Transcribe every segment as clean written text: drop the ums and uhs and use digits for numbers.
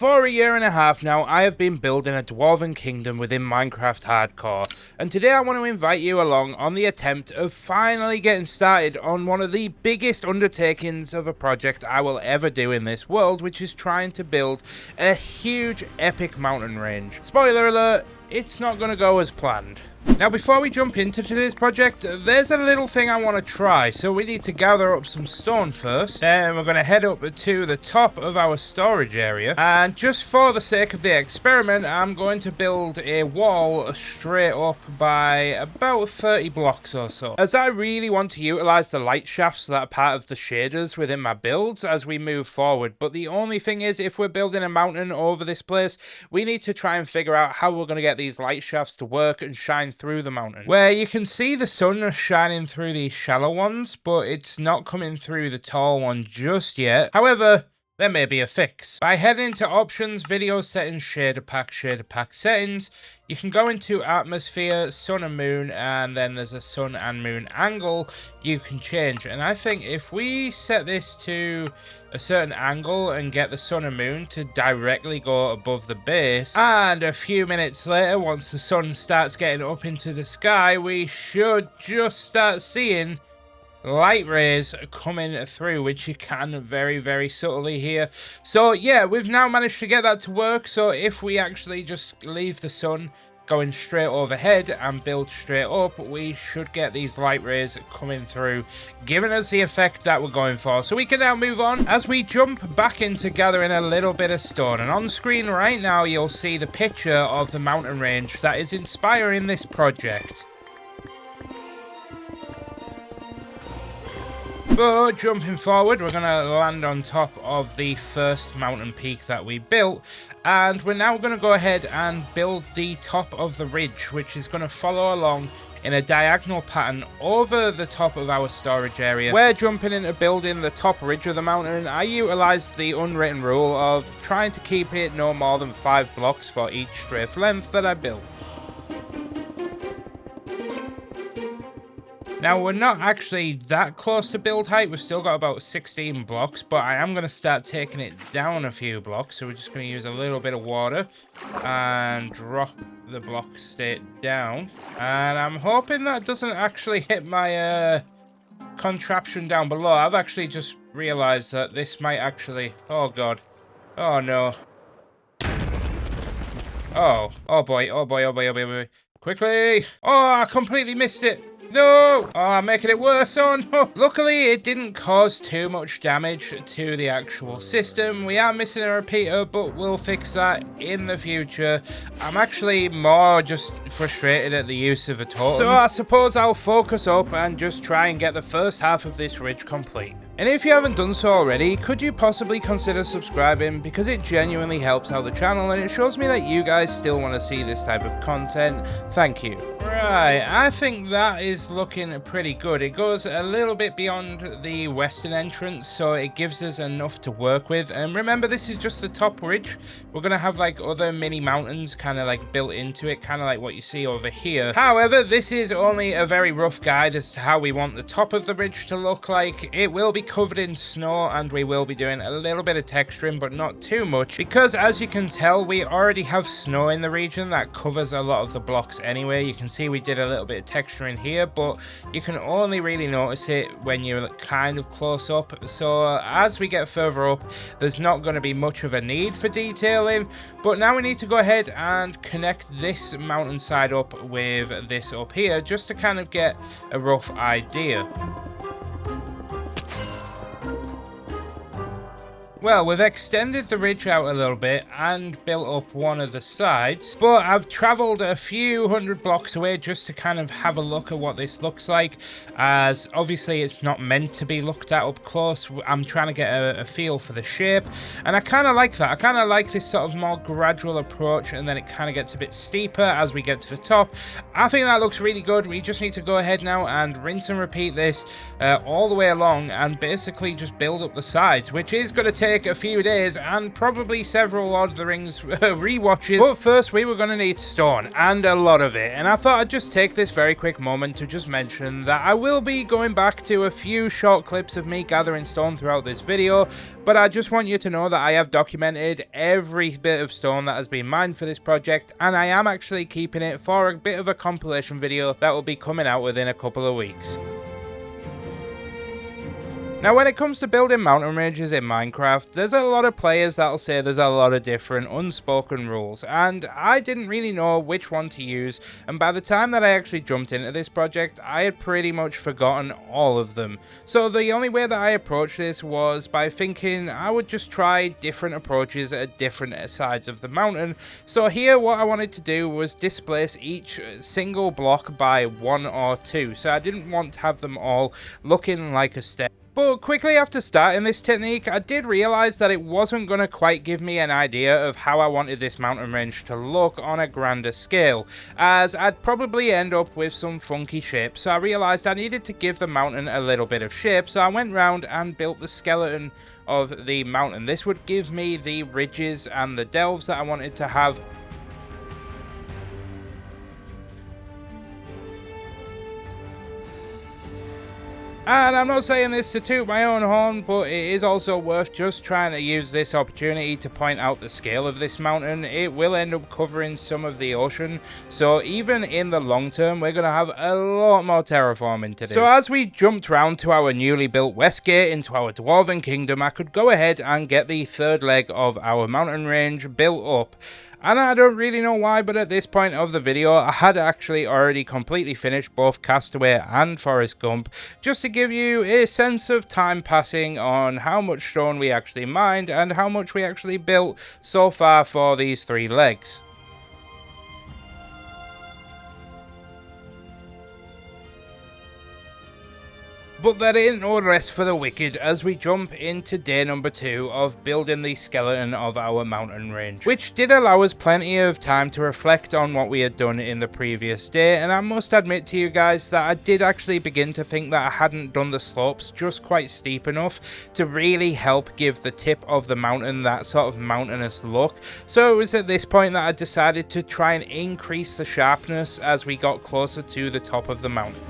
For a year and a half now, I have been building a Dwarven kingdom within Minecraft Hardcore, and today I want to invite you along on the attempt of finally getting started on one of the biggest undertakings of a project I will ever do in this world, which is trying to build a huge epic mountain range. Spoiler alert, it's not going to go as planned. Now, before we jump into today's project, there's a little thing I want to try. So we need to gather up some stone first, and we're going to head up to the top of our storage area. And just for the sake of the experiment, I'm going to build a wall straight up by about 30 blocks or so, as I really want to utilize the light shafts that are part of the shaders within my builds as we move forward. But the only thing is, if we're building a mountain over this place, we need to try and figure out how we're going to get these light shafts to work and shine through the mountain, where you can see the sun shining through these shallow ones, but it's not coming through the tall one just yet. However, there may be a fix. By heading to options, video settings, shader pack settings, you can go into atmosphere, sun and moon, and then there's a sun and moon angle you can change. And I think if we set this to a certain angle and get the sun and moon to directly go above the base, and a few minutes later, once the sun starts getting up into the sky, we should just start seeing light rays coming through, which you can very subtly hear. So yeah, we've now managed to get that to work. So if we actually just leave the sun going straight overhead and build straight up, we should get these light rays coming through, giving us the effect that we're going for. So we can now move on as we jump back into gathering a little bit of stone. And on screen right now, you'll see the picture of the mountain range that is inspiring this project. But jumping forward, we're going to land on top of the first mountain peak that we built, and we're now going to go ahead and build the top of the ridge, which is going to follow along in a diagonal pattern over the top of our storage area. Where jumping into building the top ridge of the mountain, I utilized the unwritten rule of trying to keep it no more than 5 blocks for each strafe length that I built. Now, we're not actually that close to build height. We've still got about 16 blocks, but I am going to start taking it down a few blocks. So we're just going to use a little bit of water and drop the block state down. And I'm hoping that doesn't actually hit my contraption down below. I've actually just realized that this might actually... Oh, God. Oh, no. Oh boy. Quickly. Oh, I completely missed it. No! Oh, I'm making it worse. Oh no! Luckily, it didn't cause too much damage to the actual system. We are missing a repeater, but we'll fix that in the future. I'm actually more just frustrated at the use of a totem. So I suppose I'll focus up and just try and get the first half of this ridge complete. And if you haven't done so already, could you possibly consider subscribing, because it genuinely helps out the channel and it shows me that you guys still want to see this type of content. Thank you. Right, I think that is looking pretty good. It goes a little bit beyond the western entrance, so it gives us enough to work with. And remember, this is just the top ridge. We're going to have like other mini mountains kind of like built into it, kind of like what you see over here. However, this is only a very rough guide as to how we want the top of the ridge to look like. It will be covered in snow, and we will be doing a little bit of texturing, but not too much, because as you can tell, we already have snow in the region that covers a lot of the blocks anyway. You can see we did a little bit of texturing here, but you can only really notice it when you're kind of close up. So as we get further up, there's not going to be much of a need for detailing. But now we need to go ahead and connect this mountainside up with this up here, just to kind of get a rough idea. Well, we've extended the ridge out a little bit and built up one of the sides, but I've travelled a few hundred blocks away just to kind of have a look at what this looks like, as obviously it's not meant to be looked at up close. I'm trying to get a feel for the shape, and I kind of like that. I kind of like this sort of more gradual approach, and then it kind of gets a bit steeper as we get to the top. I think that looks really good. We just need to go ahead now and rinse and repeat this all the way along and basically just build up the sides, which is going to take take a few days and probably several Lord of the Rings rewatches. But first we were going to need stone, and a lot of it, and I thought I'd just take this very quick moment to just mention that I will be going back to a few short clips of me gathering stone throughout this video, but I just want you to know that I have documented every bit of stone that has been mined for this project, and I am actually keeping it for a bit of a compilation video that will be coming out within a couple of weeks. Now, when it comes to building mountain ranges in Minecraft, there's a lot of players that'll say there's a lot of different unspoken rules, and I didn't really know which one to use, and by the time that I actually jumped into this project, I had pretty much forgotten all of them. So the only way that I approached this was by thinking I would just try different approaches at different sides of the mountain. So here what I wanted to do was displace each single block by 1 or 2, so I didn't want to have them all looking like a step. But quickly after starting this technique, I did realise that it wasn't going to quite give me an idea of how I wanted this mountain range to look on a grander scale, as I'd probably end up with some funky shapes. So I realised I needed to give the mountain a little bit of shape, so I went round and built the skeleton of the mountain. This would give me the ridges and the delves that I wanted to have. And I'm not saying this to toot my own horn, but it is also worth just trying to use this opportunity to point out the scale of this mountain. It will end up covering some of the ocean, so even in the long term, we're going to have a lot more terraforming to do. So as we jumped round to our newly built west gate into our Dwarven kingdom, I could go ahead and get the third leg of our mountain range built up. And I don't really know why, but at this point of the video, I had actually already completely finished both Castaway and Forrest Gump, just to give you a sense of time passing on how much stone we actually mined and how much we actually built so far for these 3 legs. But there ain't no rest for the wicked as we jump into day number 2 of building the skeleton of our mountain range, which did allow us plenty of time to reflect on what we had done in the previous day. And I must admit to you guys that I did actually begin to think that I hadn't done the slopes just quite steep enough to really help give the tip of the mountain that sort of mountainous look. So it was at this point that I decided to try and increase the sharpness as we got closer to the top of the mountain.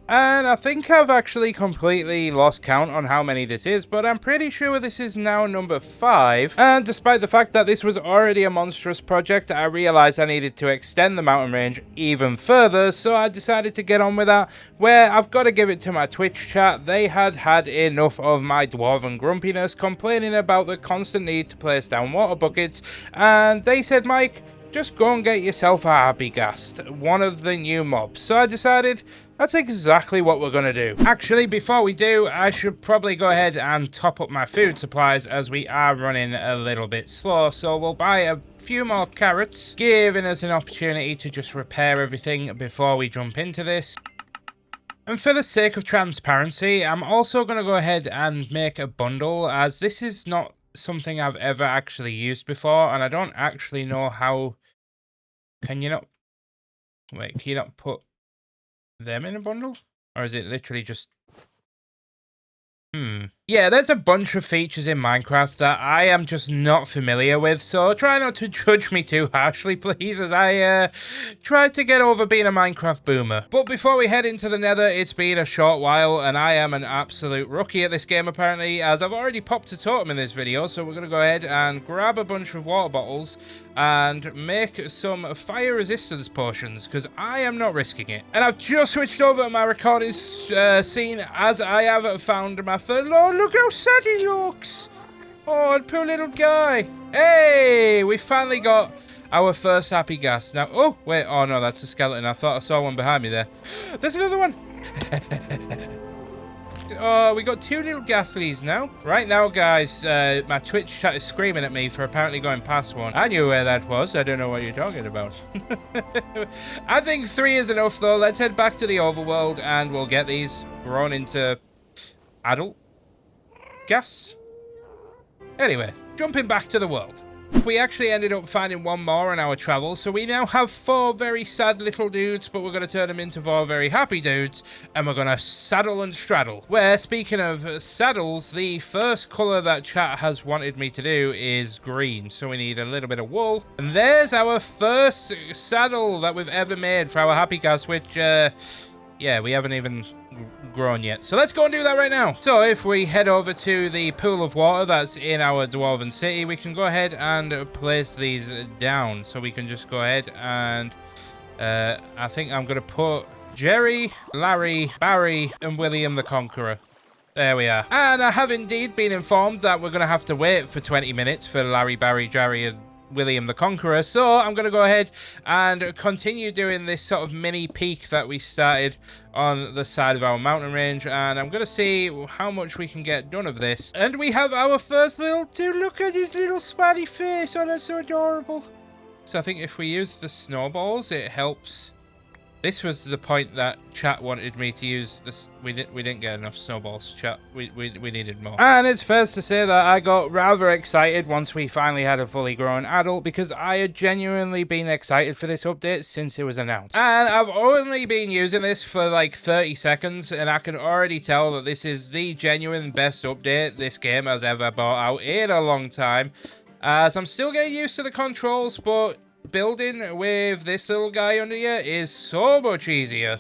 And I think I've actually completely lost count on how many this is, but I'm pretty sure this is now number 5. And despite the fact that this was already a monstrous project, I realised I needed to extend the mountain range even further, so I decided to get on with that, where I've got to give it to my Twitch chat. They had had enough of my dwarven grumpiness, complaining about the constant need to place down water buckets, and they said, Mike, just go and get yourself a happy ghast, one of the new mobs. So I decided that's exactly what we're going to do. Actually, before we do, I should probably go ahead and top up my food supplies as we are running a little bit slow. So we'll buy a few more carrots, giving us an opportunity to just repair everything before we jump into this. And for the sake of transparency, I'm also going to go ahead and make a bundle, as this is not something I've ever actually used before, and I don't actually know how. Can you not? Wait, can you not put them in a bundle? Or is it literally just... Yeah, there's a bunch of features in Minecraft that I am just not familiar with, so try not to judge me too harshly, please, as I try to get over being a Minecraft boomer. But before we head into the nether, it's been a short while, and I am an absolute rookie at this game, apparently, as I've already popped a totem in this video, so we're going to go ahead and grab a bunch of water bottles and make some fire resistance potions, because I am not risking it. And I've just switched over to my recording scene, as I have found my third... Oh, look how sad he looks! Oh, poor little guy. Hey, we finally got our first happy gas. Now, oh, wait, oh no, that's a skeleton. I thought I saw one behind me there. There's another one! Oh, we got 2 little ghastlies now. Right now, guys, my Twitch chat is screaming at me for apparently going past one. I knew where that was. I don't know what you're talking about. I think 3 is enough, though. Let's head back to the overworld, and we'll get these grown into adult gas. Anyway, jumping back to the world. We actually ended up finding one more on our travels, so we now have 4 very sad little dudes, but we're going to turn them into 4 very happy dudes, and we're going to saddle and straddle. Where, speaking of saddles, the first colour that chat has wanted me to do is green, so we need a little bit of wool. And there's our first saddle that we've ever made for our happy cast, which, yeah, we haven't even grown yet. So let's go and do that right now. So if we head over to the pool of water that's in our Dwarven city, we can go ahead and place these down. So we can just go ahead and I think I'm going to put Jerry, Larry, Barry, and William the Conqueror. There we are. And I have indeed been informed that we're going to have to wait for 20 minutes for Larry, Barry, Jerry, and William the Conqueror, so I'm going to go ahead and continue doing this sort of mini peak that we started on the side of our mountain range, and I'm going to see how much we can get done of this. And we have our first little dude. Look at his little smiley face. Oh, that's so adorable. So I think if we use the snowballs, it helps. This was the point that chat wanted me to use this. We didn't get enough snowballs, chat. We needed more. And it's fair to say that I got rather excited once we finally had a fully grown adult, because I had genuinely been excited for this update since it was announced. And I've only been using this for like 30 seconds, and I can already tell that this is the genuine best update this game has ever brought out in a long time. As I'm still getting used to the controls, but building with this little guy under you is so much easier.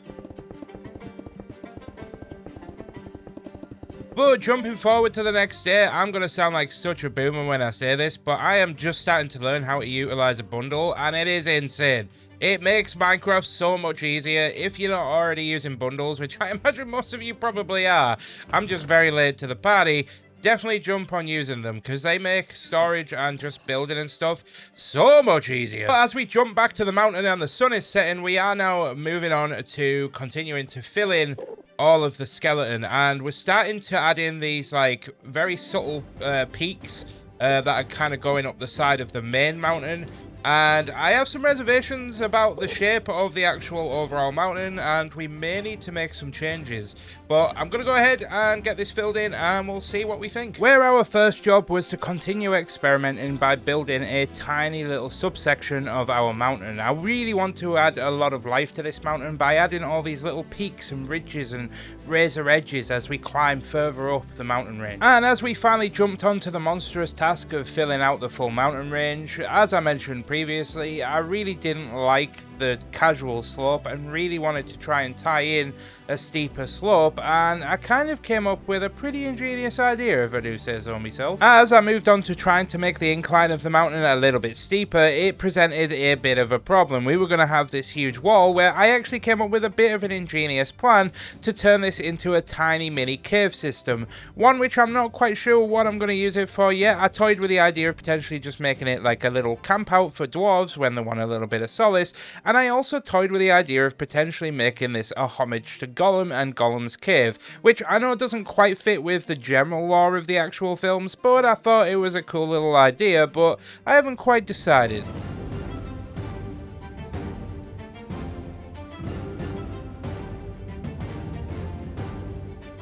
But jumping forward to the next day, I'm going to sound like such a boomer when I say this, but I am just starting to learn how to utilize a bundle, and it is insane. It makes Minecraft so much easier if you're not already using bundles, which I imagine most of you probably are. I'm just very late to the party. Definitely jump on using them, because they make storage and just building and stuff so much easier. But as we jump back to the mountain and the sun is setting, we are now moving on to continuing to fill in all of the skeleton, and we're starting to add in these like very subtle peaks that are kind of going up the side of the main mountain. And I have some reservations about the shape of the actual overall mountain, and we may need to make some changes. But I'm going to go ahead and get this filled in, and we'll see what we think. Where our first job was to continue experimenting by building a tiny little subsection of our mountain. I really want to add a lot of life to this mountain by adding all these little peaks and ridges and razor edges as we climb further up the mountain range. And as we finally jumped onto the monstrous task of filling out the full mountain range, as I mentioned previously, I really didn't like the casual slope and really wanted to try and tie in a steeper slope, and I kind of came up with a pretty ingenious idea, if I do say so myself. As I moved on to trying to make the incline of the mountain a little bit steeper, it presented a bit of a problem. We were going to have this huge wall where I actually came up with a bit of an ingenious plan to turn this into a tiny mini cave system, one which I'm not quite sure what I'm going to use it for yet. I toyed with the idea of potentially just making it like a little camp out for dwarves when they want a little bit of solace, and I also toyed with the idea of potentially making this a homage to Gollum and Gollum's cave, which I know doesn't quite fit with the general lore of the actual films, but I thought it was a cool little idea, but I haven't quite decided.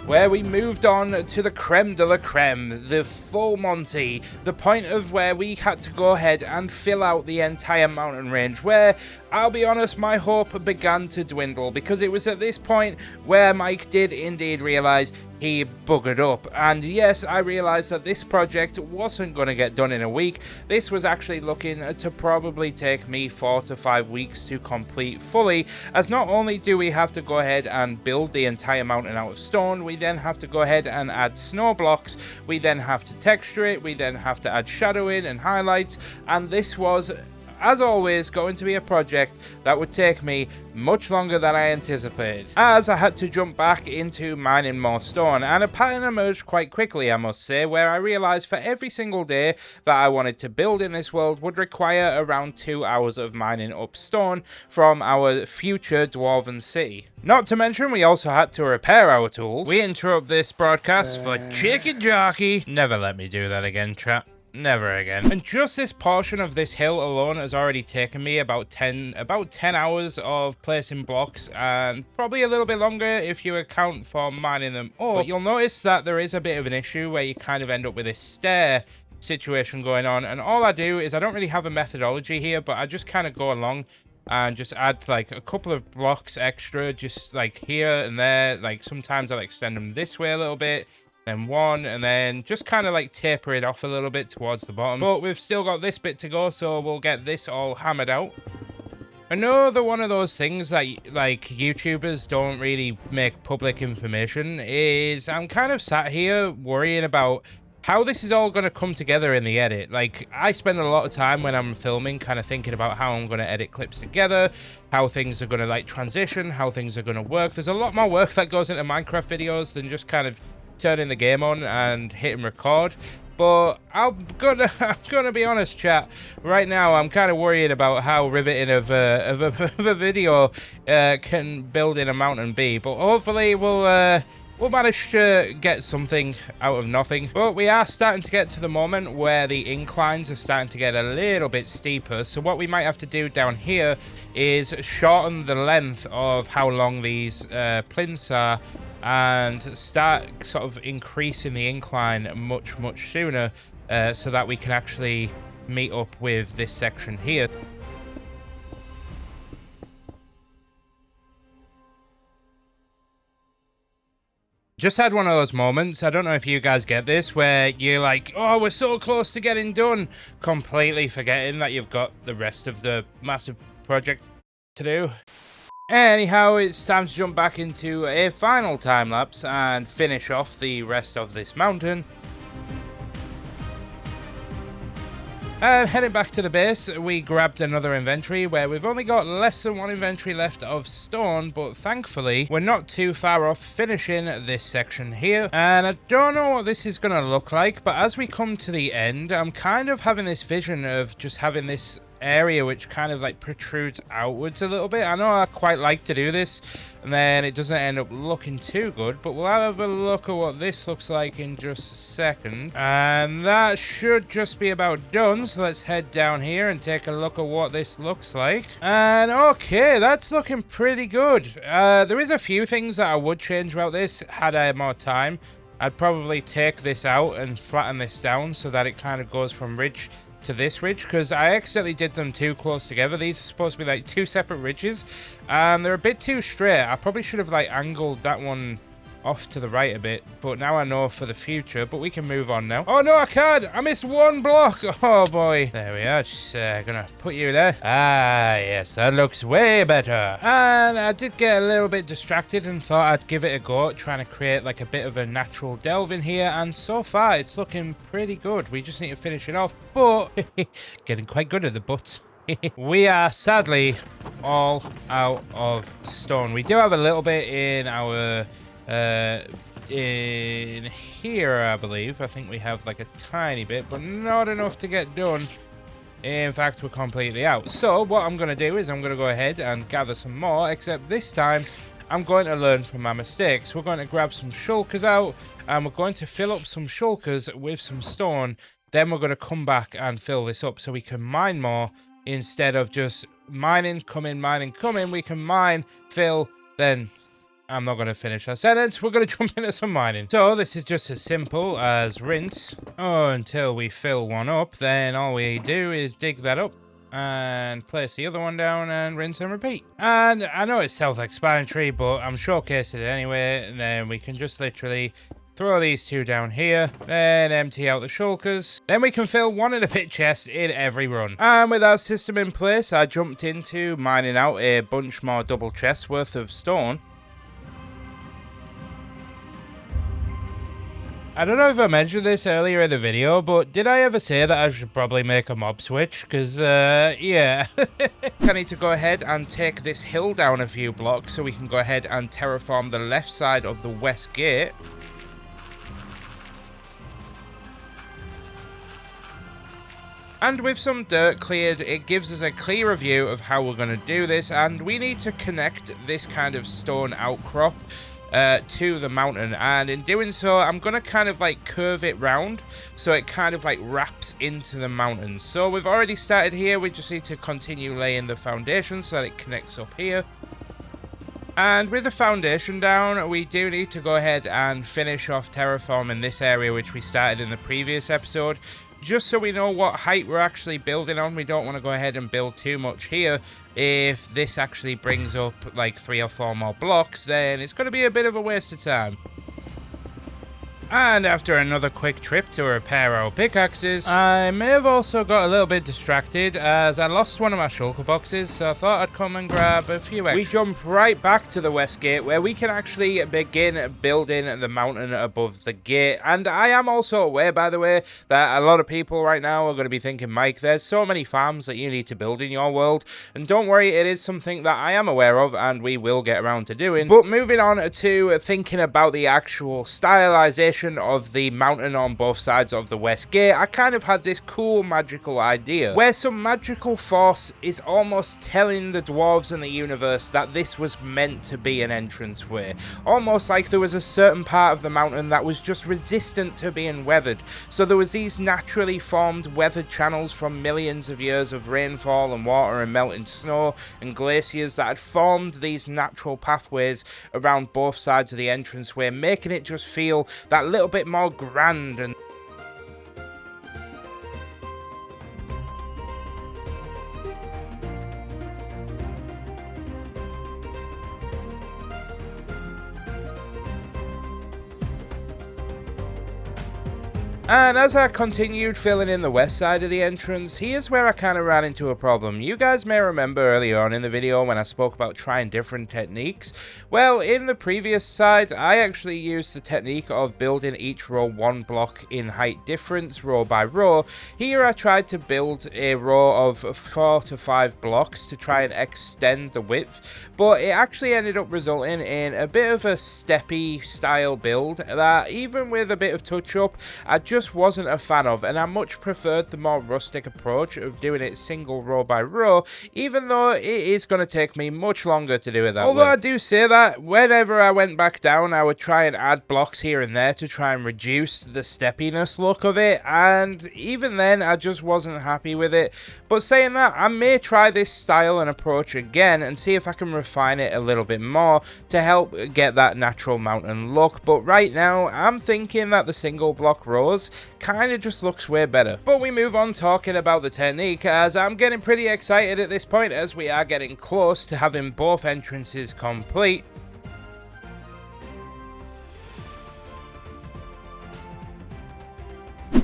Where we moved on to the creme de la creme, the full Monty, the point of where we had to go ahead and fill out the entire mountain range, where, I'll be honest, my hope began to dwindle, because it was at this point where Mike did indeed realise he buggered up. And yes, I realised that this project wasn't going to get done in a week. This was actually looking to probably take me 4 to 5 weeks to complete fully, as not only do we have to go ahead and build the entire mountain out of stone, we then have to go ahead and add snow blocks, we then have to texture it, we then have to add shadowing and highlights, and this was, as always, going to be a project that would take me much longer than I anticipated, as I had to jump back into mining more stone, and a pattern emerged quite quickly, I must say, where I realised for every single day that I wanted to build in this world would require around 2 hours of mining up stone from our future Dwarven city. Not to mention, we also had to repair our tools. We interrupt this broadcast for chicken jockey. Never let me do that again, chat. Never again. And just this portion of this hill alone has already taken me about 10 hours of placing blocks, and probably a little bit longer if you account for mining them up. But you'll notice that there is a bit of an issue where you kind of end up with this stair situation going on. And all I do is I don't really have a methodology here, but I just kind of go along and just add like a couple of blocks extra, just like here and there. Like sometimes I'll extend them this way a little bit, then one, and then just kind of like taper it off a little bit towards the bottom. But we've still got this bit to go, so we'll get this all hammered out. Another one of those things that like YouTubers don't really make public information is I'm kind of sat here worrying about how this is all going to come together in the edit. Like, I spend a lot of time when I'm filming kind of thinking about how I'm going to edit clips together, how things are going to like transition, how things are going to work. There's a lot more work that goes into Minecraft videos than just kind of turning the game on and hitting record. But I'm gonna be honest, chat. Right now, I'm kind of worried about how riveting of a video can build in a mountain be. But hopefully, we'll manage to get something out of nothing. But we are starting to get to the moment where the inclines are starting to get a little bit steeper. So what we might have to do down here is shorten the length of how long these plinths are, and start sort of increasing the incline much sooner, so that we can actually meet up with this section here. Just had one of those moments, I don't know if you guys get this, where you're like, oh, we're so close to getting done, completely forgetting that you've got the rest of the massive project to do. Anyhow, it's time to jump back into a final time lapse and finish off the rest of this mountain. And heading back to the base, we grabbed another inventory where we've only got less than one inventory left of stone, but thankfully we're not too far off finishing this section here. And I don't know what this is going to look like, but as we come to the end, I'm kind of having this vision of just having this area which kind of like protrudes outwards a little bit. I know I quite like to do this, and then it doesn't end up looking too good, but we'll have a look at what this looks like in just a second. And that should just be about done, so let's head down here and take a look at what this looks like. And okay, that's looking pretty good. There is a few things that I would change about this had I had more time. I'd probably take this out and flatten this down so that it kind of goes from ridge to this ridge, because I accidentally did them too close together. These are supposed to be like two separate ridges, and they're a bit too straight. I probably should have like angled that one off to the right a bit, but now I know for the future. But we can move on now. Oh no, I can't. I missed one block. Oh boy. There we are. Just gonna put you there. Ah yes, that looks way better. And I did get a little bit distracted and thought I'd give it a go at trying to create like a bit of a natural delve in here, and so far it's looking pretty good. We just need to finish it off, but getting quite good at the butts. We are sadly all out of stone. We do have a little bit in our in here, I believe. I think we have like a tiny bit, but not enough to get done. In fact, we're completely out. So what I'm going to do is I'm going to go ahead and gather some more, except this time I'm going to learn from my mistakes. We're going to grab some shulkers out, and we're going to fill up some shulkers with some stone. Then we're going to come back and fill this up so we can mine more, instead of just mining, coming, we can mine, fill, then I'm not going to finish that sentence. We're going to jump into some mining. So this is just as simple as rinse. Oh, until we fill one up, then all we do is dig that up and place the other one down and rinse and repeat. And I know it's self-explanatory, but I'm showcasing it anyway. And then we can just literally throw these two down here, then empty out the shulkers. Then we can fill 1 and a bit chest in every run. And with that system in place, I jumped into mining out a bunch more double chests worth of stone. I don't know if I mentioned this earlier in the video, but did I ever say that I should probably make a mob switch? Because, yeah. I need to go ahead and take this hill down a few blocks so we can go ahead and terraform the left side of the west gate. And with some dirt cleared, it gives us a clearer view of how we're going to do this, and we need to connect this kind of stone outcrop to the mountain, and in doing so I'm gonna kind of like curve it round so it kind of like wraps into the mountain. So we've already started here, we just need to continue laying the foundation so that it connects up here. And with the foundation down, we do need to go ahead and finish off terraforming this area which we started in the previous episode, just so we know what height we're actually building on. We don't want to go ahead and build too much here. If this actually brings up like 3 or 4 more blocks, then it's going to be a bit of a waste of time. And after another quick trip to repair our pickaxes, I may have also got a little bit distracted as I lost one of my shulker boxes, so I thought I'd come and grab a few extra. We jump right back to the west gate where we can actually begin building the mountain above the gate. And I am also aware, by the way, that a lot of people right now are going to be thinking, Mike, there's so many farms that you need to build in your world. And don't worry, it is something that I am aware of and we will get around to doing. But moving on to thinking about the actual stylization of the mountain on both sides of the west gate, I kind of had this cool magical idea where some magical force is almost telling the dwarves and the universe that this was meant to be an entranceway, almost like there was a certain part of the mountain that was just resistant to being weathered. So there was these naturally formed weathered channels from millions of years of rainfall and water and melting snow and glaciers that had formed these natural pathways around both sides of the entranceway, making it just feel that little bit more grand and as I continued filling in the west side of the entrance, here's where I kind of ran into a problem. You guys may remember earlier on in the video when I spoke about trying different techniques. Well, in the previous side, I actually used the technique of building each row 1 block in height difference, row by row. Here I tried to build a row of 4 to 5 blocks to try and extend the width, but it actually ended up resulting in a bit of a steppy style build that, even with a bit of touch up, I just wasn't a fan of, and I much preferred the more rustic approach of doing it single row by row, even though it is going to take me much longer to do it that way. Although I do say that, whenever I went back down, I would try and add blocks here and there to try and reduce the steppiness look of it, and even then I just wasn't happy with it. But saying that, I may try this style and approach again and see if I can refine it a little bit more to help get that natural mountain look. But right now, I'm thinking that the single block rows kind of just looks way better. But we move on talking about the technique, as I'm getting pretty excited at this point as we are getting close to having both entrances complete.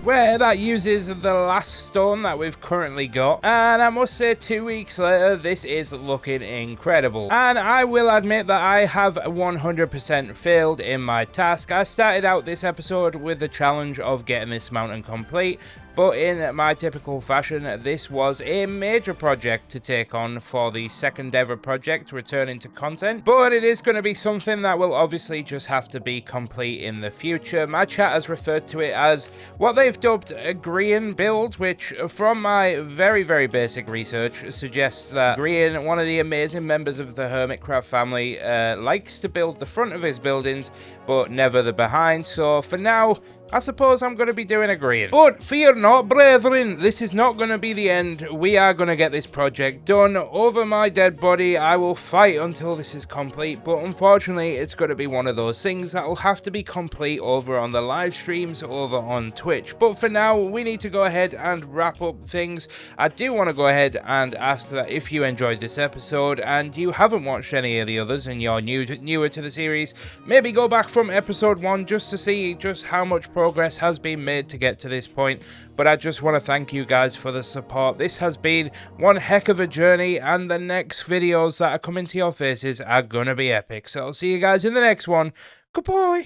Where that uses the last stone that we've currently got, and I must say 2 weeks later this is looking incredible. And I will admit that I have 100% failed in my task. I started out this episode with the challenge of getting this mountain complete, but in my typical fashion, this was a major project to take on for the second ever project returning to content. But it is going to be something that will obviously just have to be complete in the future. My chat has referred to it as what they've dubbed a Grian build, which from my very, very basic research suggests that Grian, one of the amazing members of the Hermitcraft family, likes to build the front of his buildings, but never the behind. So for now, I suppose I'm going to be doing a Grian. But fear not, brethren, this is not going to be the end. We are going to get this project done. Over my dead body, I will fight until this is complete, but unfortunately, it's going to be one of those things that will have to be complete over on the live streams over on Twitch. But for now, we need to go ahead and wrap up things. I do want to go ahead and ask that if you enjoyed this episode and you haven't watched any of the others and you're newer to the series, maybe go back from episode 1 just to see just how much progress has been made to get to this point. But I just want to thank you guys for the support. This has been one heck of a journey, and the next videos that are coming to your faces are gonna be epic. So I'll see you guys in the next one. Goodbye.